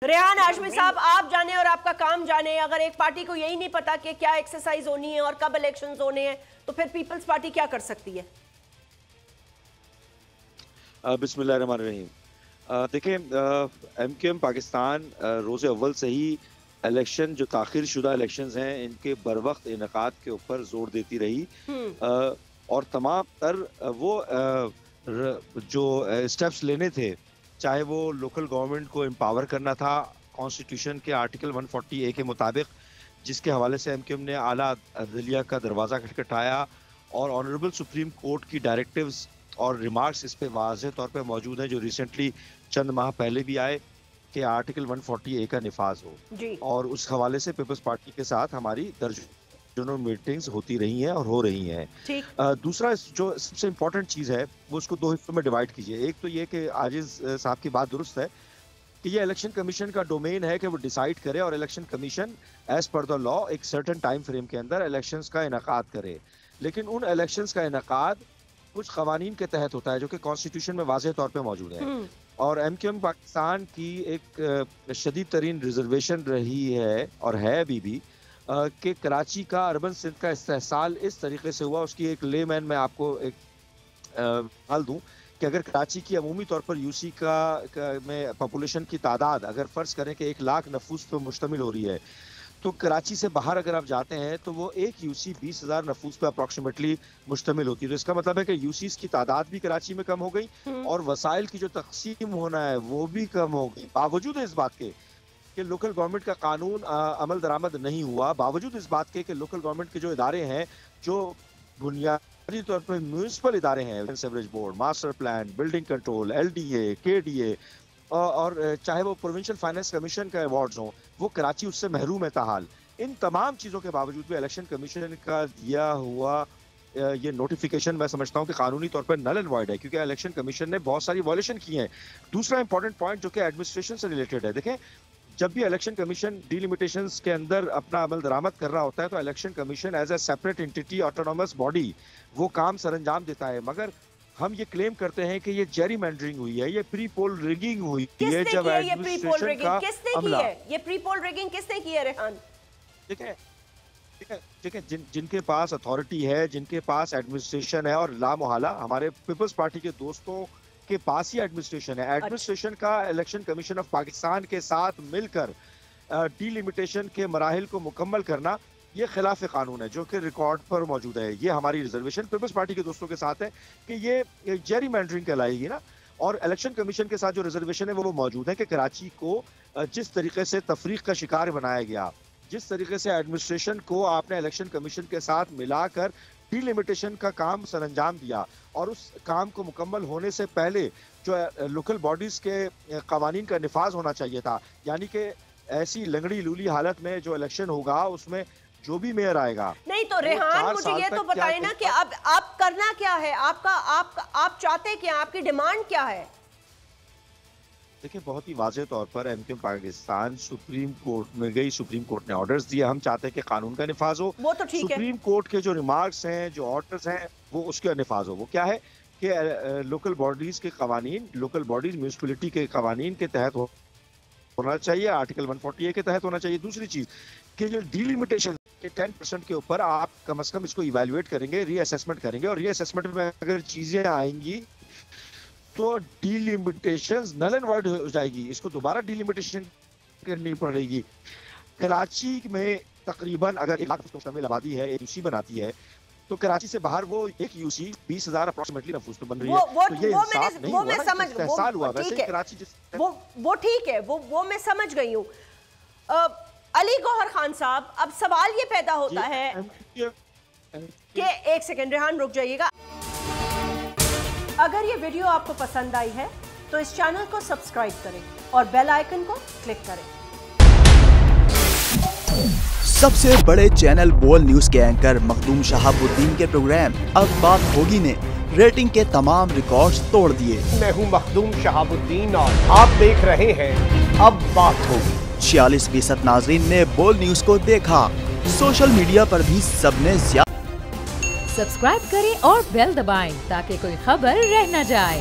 रेहान हाशमी साहब, आप जाने और आपका काम जाने, अगर एक पार्टी को यही नहीं पता कि क्या एक्सरसाइज होनी है और कब इलेक्शंस होने हैं, तो फिर पीपल्स पार्टी क्या कर सकती है? बिस्मिल्लाहिर्रहमानिर्रहीम। देखिए, एमक्यूएम पाकिस्तान रोज़े अव्वल से ही इलेक्शन, जो ताख़ीर शुदा इलेक्शंस हैं, इनके बर वक्त इनेकाद के ऊपर जोर देती रही और तमाम तर वो जो स्टेप्स लेने थे, चाहे वो लोकल गवर्नमेंट को एम्पावर करना था कॉन्स्टिट्यूशन के आर्टिकल 140A के मुताबिक, जिसके हवाले से एमक्यूएम ने आला अदलिया का दरवाज़ा खटखटाया और ऑनरेबल सुप्रीम कोर्ट की डायरेक्टिव्स और रिमार्क्स इस पे वाज़ेह तौर पे मौजूद हैं, जो रिसेंटली चंद माह पहले भी आए कि आर्टिकल 140A का निफाज हो जी। और उस हवाले से पीपल्स पार्टी के साथ हमारी दर्जनों मीटिंग्स होती रही हैं और हो रही हैं। दूसरा जो सबसे इम्पोर्टेंट चीज़ है वो उसको दो हिस्सों में डिवाइड कीजिए। एक तो ये कि आजिज़ साहब की बात दुरुस्त है कि ये इलेक्शन कमीशन का डोमेन है कि वो डिसाइड करे और election commission as per the law एक सर्टेन टाइम फ्रेम के अंदर इलेक्शंस का इनेकाद करे, लेकिन उन इलेक्शंस का इनेकाद कुछ कवानीन के तहत होता है जो कि कॉन्स्टिट्यूशन में वाज़ेह तौर पे मौजूद है। और एमक्यूएम पाकिस्तान की एक शदीद तरीन रिजर्वेशन रही है और है अभी भी कि कराची का अर्बन सिंध का इस्तेहसाल इस तरीके से हुआ। उसकी एक लेमैन मैं आपको एक हाल दूं कि अगर कराची की अमूमी तौर पर यूसी में पॉपुलेशन की तादाद अगर फ़र्ज़ करें कि 1 लाख नफूस पर मुश्तमिल हो रही है, तो कराची से बाहर अगर आप जाते हैं तो वो एक यूसी 20,000 नफूस पे अप्रॉक्सीमेटली मुश्तमिल होती है। तो इसका मतलब है कि यूसीस की तादाद भी कराची में कम हो गई और वसाइल की जो तकसीम होना है वो भी कम हो गई। बावजूद इस बात के कि लोकल गवर्नमेंट का कानून अमल दरामद नहीं हुआ, बावजूद इस बात के कि लोकल गवर्नमेंट के जो इदारे हैं, जो बुनियादी तौर पर म्यूनिसिपल इदारे हैं, sewerage board, master plan, building control, LDA, KDA और चाहे वो प्रोविंशियल फाइनेंस कमीशन का अवार्ड्स हों, वो कराची उससे महरूम है। ताहाल इन तमाम चीज़ों के बावजूद भी इलेक्शन कमीशन का दिया हुआ ये नोटिफिकेशन मैं समझता हूँ कि कानूनी तौर पर नल एंड वॉइड है, क्योंकि इलेक्शन कमीशन ने बहुत सारी वॉयलेशन की हैं। दूसरा इंपॉर्टेंट पॉइंट जो कि एडमिनिस्ट्रेशन से रिलेटेड है, देखें, जब भी इलेक्शन कमीशन डिलिमिटेशंस के अंदर अपना अमल दरामद कर रहा होता है तो election commission as a separate entity, autonomous body, वो काम सरंजाम देता है। मगर हम ये क्लेम करते हैं कि ये जेरी मैंडरिंग हुई है, ये प्री पोल रिगिंग हुई है। जब एडमिनिस्ट्रेशन का अमला, ये प्री पोल रिगिंग किसने की है रेहान? ठीक है, जिनके पास अथॉरिटी है, जिनके पास एडमिनिस्ट्रेशन है, और लामोहला हमारे पीपल्स पार्टी के दोस्तों के पास ही एडमिनिस्ट्रेशन है। एडमिनिस्ट्रेशन का इलेक्शन कमीशन ऑफ पाकिस्तान के साथ मिलकर डिलिमिटेशन के मराहिल को मुकम्मल करना ये खिलाफ कानून है, जो कि रिकॉर्ड पर मौजूद है। ये हमारी रिजर्वेशन पीपल्स पार्टी के दोस्तों के साथ है कि ये जेरी मैंडरिंग कहलाएगी ना। और इलेक्शन कमीशन के साथ जो रिजर्वेशन है वो मौजूद है कि कराची को जिस तरीके से तफरीक का शिकार बनाया गया, जिस तरीके से एडमिनिस्ट्रेशन को आपने इलेक्शन कमीशन के साथ मिलाकर डिलिमिटेशन का काम सरंजाम दिया और उस काम को मुकम्मल होने से पहले जो लोकल बॉडीज के कवानीन का निफाज होना चाहिए था, यानी कि ऐसी लंगड़ी लूली हालत में जो इलेक्शन होगा उसमें जो भी मेयर आएगा। नहीं तो रेहान, मुझे ये तो बताए ना कि अब आप करना क्या है, आप चाहते क्या, आपकी डिमांड क्या है? देखिए, बहुत ही वाज़ेह तौर पर एमक्यूएम पाकिस्तान सुप्रीम कोर्ट में गई, सुप्रीम कोर्ट ने ऑर्डर्स दिए। हम चाहते हैं कि कानून का निफाज हो, वो तो ठीक है। सुप्रीम कोर्ट के जो रिमार्क्स हैं, जो ऑर्डर्स हैं, वो उसका निफाज हो। वो क्या है कि लोकल बॉडीज के कवानीन, लोकल बॉडीज म्यूनिसिपलिटी के कवानीन के तहत होना चाहिए, आर्टिकल 140A के तहत होना चाहिए। दूसरी चीज कि जो डिलिमिटेशन के 10% के ऊपर आप कम से कम इसको इवैल्यूएट करेंगे, रीअसेसमेंट करेंगे, और रीअसेसमेंट में अगर चीजें आएंगी तो डिलिमिटेशंस नल एंड वॉइड हो जाएगी, इसको दोबारा डिलिमिटेशन करनी पड़ेगी। कराची में तकरीबन अगर 1 लाख मुश्तमिल आबादी है, एक यूसी बनाती है, तो कराची से बाहर वो एक यूसी 20,000 अप्रोक्सीमेटली नफूस पे बन रही है। तो ये इंसाफ नहीं हुआ ना, इस्तेहसाल हुआ। वैसे ही कराची वो ठीक है, वो मैं समझ गई हूँ। अली गौहर खान साहब, अब सवाल ये पैदा होता है कि एक सेकंड रेहान, रुक जाइएगा। अगर ये वीडियो आपको पसंद आई है तो इस चैनल को सब्सक्राइब करें और बेल आइकन को क्लिक करें। सबसे बड़े चैनल बोल न्यूज के एंकर मखदूम शहाबुद्दीन के प्रोग्राम अब बात होगी ने रेटिंग के तमाम रिकॉर्ड्स तोड़ दिए। मैं हूं मखदूम शहाबुद्दीन और आप देख रहे हैं अब बात होगी। 46% नाज़रीन ने बोल न्यूज को देखा। सोशल मीडिया पर भी सबने सब्सक्राइब करें और बेल दबाएं ताकि कोई खबर रह न जाए।